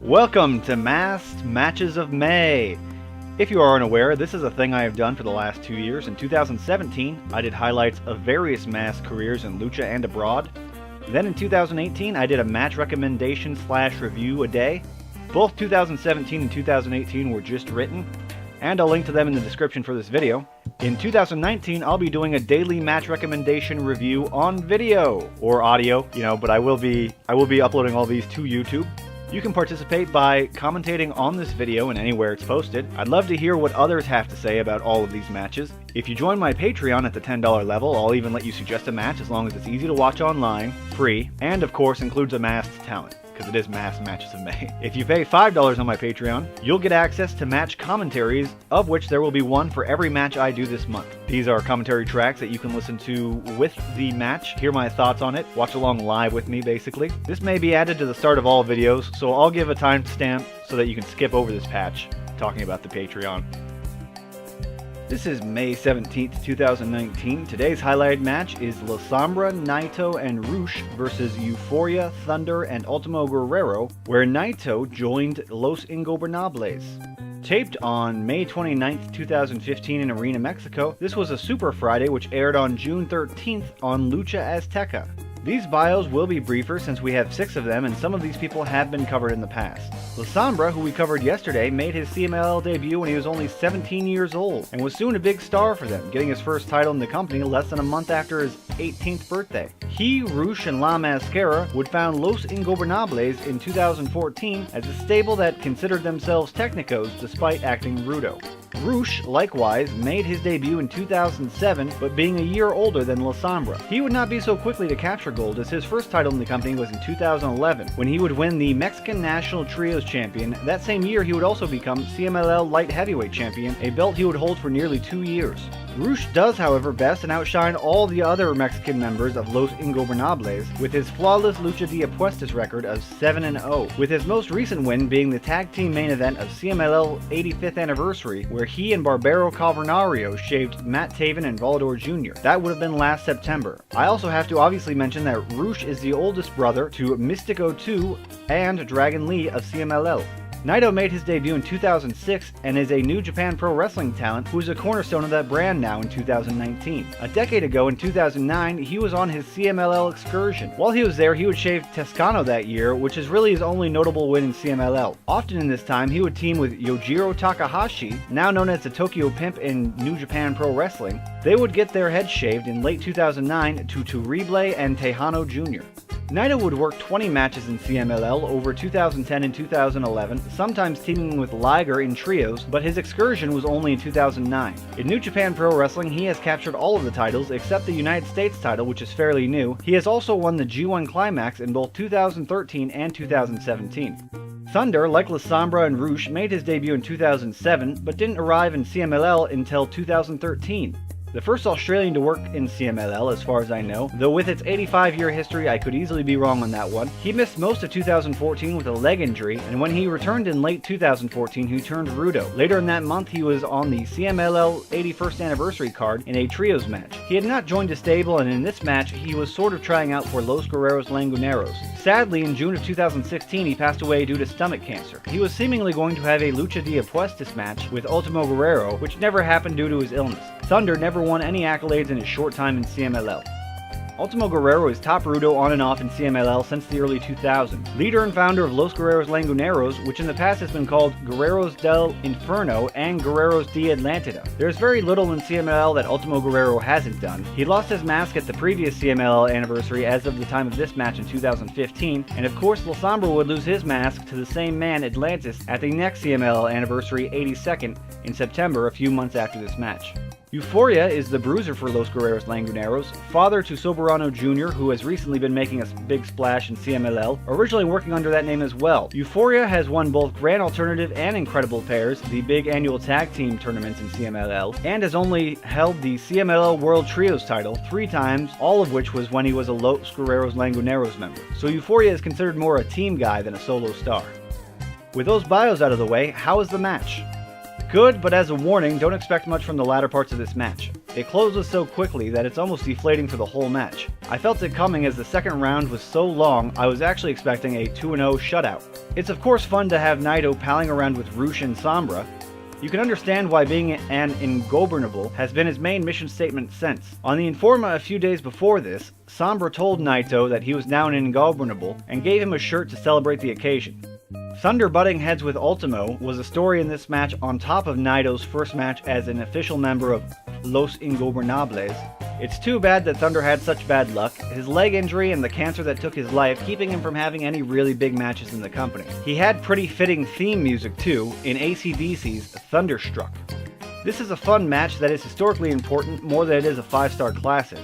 Welcome to Masked Matches of May. If you are unaware, this is a thing I have done for the last 2 years. In 2017, I did highlights of various masked careers in Lucha and abroad. Then in 2018, I did a match recommendation / review a day. Both 2017 and 2018 were just written, and I'll link to them in the description for this video. In 2019, I'll be doing a daily match recommendation review on video, or audio, but I will be uploading all these to YouTube. You can participate by commentating on this video and anywhere it's posted. I'd love to hear what others have to say about all of these matches. If you join my Patreon at the $10 level, I'll even let you suggest a match as long as it's easy to watch online, free, and of course includes a masked talent, because it is Masked Matches of May. If you pay $5 on my Patreon, you'll get access to match commentaries, of which there will be one for every match I do this month. These are commentary tracks that you can listen to with the match, hear my thoughts on it, watch along live with me basically. This may be added to the start of all videos, so I'll give a timestamp so that you can skip over this patch, talking about the Patreon. This is May 17th, 2019. Today's highlighted match is La Sombra, Naito, and Rush versus Euforia, Thunder, and Ultimo Guerrero, where Naito joined Los Ingobernables. Taped on May 29th, 2015 in Arena, Mexico, this was a Super Friday which aired on June 13th on Lucha Azteca. These bios will be briefer since we have 6 of them and some of these people have been covered in the past. La Sombra, who we covered yesterday, made his CMLL debut when he was only 17 years old and was soon a big star for them, getting his first title in the company less than a month after his 18th birthday. He, Rush, and La Mascara would found Los Ingobernables in 2014 as a stable that considered themselves technicos despite acting rudo. Rush, likewise, made his debut in 2007, but being a year older than La Sombra. He would not be so quickly to capture gold, as his first title in the company was in 2011, when he would win the Mexican National Trios Champion. That same year, he would also become CMLL Light Heavyweight Champion, a belt he would hold for nearly 2 years. Rush does, however, best and outshine all the other Mexican members of Los Ingobernables with his flawless Lucha de Apuestas record of 7-0, with his most recent win being the tag team main event of CMLL 85th Anniversary, where he and Barbero Calvarnario shaved Matt Taven and Volador Jr. That would have been last September. I also have to obviously mention that Rush is the oldest brother to Mystico 2 and Dragon Lee of CMLL. Naito made his debut in 2006 and is a New Japan Pro Wrestling talent who is a cornerstone of that brand now in 2019. A decade ago in 2009, he was on his CMLL excursion. While he was there, he would shave Toscano that year, which is really his only notable win in CMLL. Often in this time, he would team with Yojiro Takahashi, now known as the Tokyo Pimp in New Japan Pro Wrestling. They would get their heads shaved in late 2009 to Terrible and Tejano Jr. Naito would work 20 matches in CMLL over 2010 and 2011, sometimes teaming with Liger in trios, but his excursion was only in 2009. In New Japan Pro Wrestling, he has captured all of the titles except the United States title, which is fairly new. He has also won the G1 Climax in both 2013 and 2017. Thunder, like La Sombra and Rush, made his debut in 2007, but didn't arrive in CMLL until 2013. The first Australian to work in CMLL as far as I know, though with its 85-year history I could easily be wrong on that one. He missed most of 2014 with a leg injury, and when he returned in late 2014 he turned rudo. Later in that month he was on the CMLL 81st Anniversary card in a trios match. He had not joined a stable, and in this match he was sort of trying out for Los Guerreros Languneros. Sadly, in June of 2016 he passed away due to stomach cancer. He was seemingly going to have a Lucha de Apuestas match with Ultimo Guerrero, which never happened due to his illness. Thunder never won any accolades in his short time in CMLL. Ultimo Guerrero is top rudo on and off in CMLL since the early 2000s. Leader and founder of Los Guerreros Languneros, which in the past has been called Guerreros del Inferno and Guerreros de Atlantida. There's very little in CMLL that Ultimo Guerrero hasn't done. He lost his mask at the previous CMLL anniversary as of the time of this match in 2015, and of course La Sombra would lose his mask to the same man, Atlantis, at the next CMLL anniversary 82nd in September, a few months after this match. Euforia is the bruiser for Los Guerreros Languneros, father to Soberano Jr., who has recently been making a big splash in CMLL, originally working under that name as well. Euforia has won both Grand Alternative and Incredible Pairs, the big annual tag team tournaments in CMLL, and has only held the CMLL World Trios title 3 times, all of which was when he was a Los Guerreros Languneros member. So Euforia is considered more a team guy than a solo star. With those bios out of the way, how is the match? Good, but as a warning, don't expect much from the latter parts of this match. It closes so quickly that it's almost deflating for the whole match. I felt it coming as the second round was so long I was actually expecting a 2-0 shutout. It's of course fun to have Naito palling around with Rush and Sombra. You can understand why being an ingobernable has been his main mission statement since. On the Informa a few days before this, Sombra told Naito that he was now an ingobernable and gave him a shirt to celebrate the occasion. Thunder butting heads with Ultimo was a story in this match on top of Naito's first match as an official member of Los Ingobernables. It's too bad that Thunder had such bad luck, his leg injury and the cancer that took his life keeping him from having any really big matches in the company. He had pretty fitting theme music too in AC/DC's Thunderstruck. This is a fun match that is historically important more than it is a 5-star classic.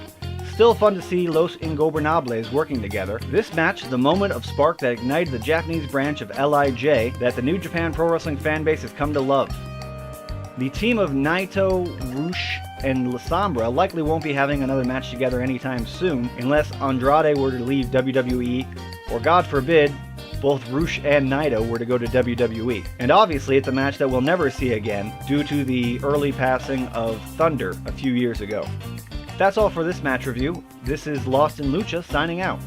Still fun to see Los Ingobernables working together. This match, the moment of spark that ignited the Japanese branch of LIJ that the New Japan Pro Wrestling fanbase has come to love. The team of Naito, Rush, and Sombra likely won't be having another match together anytime soon unless Andrade were to leave WWE, or God forbid, both Rush and Naito were to go to WWE. And obviously it's a match that we'll never see again due to the early passing of Thunder a few years ago. That's all for this match review. This is Lost in Lucha signing out.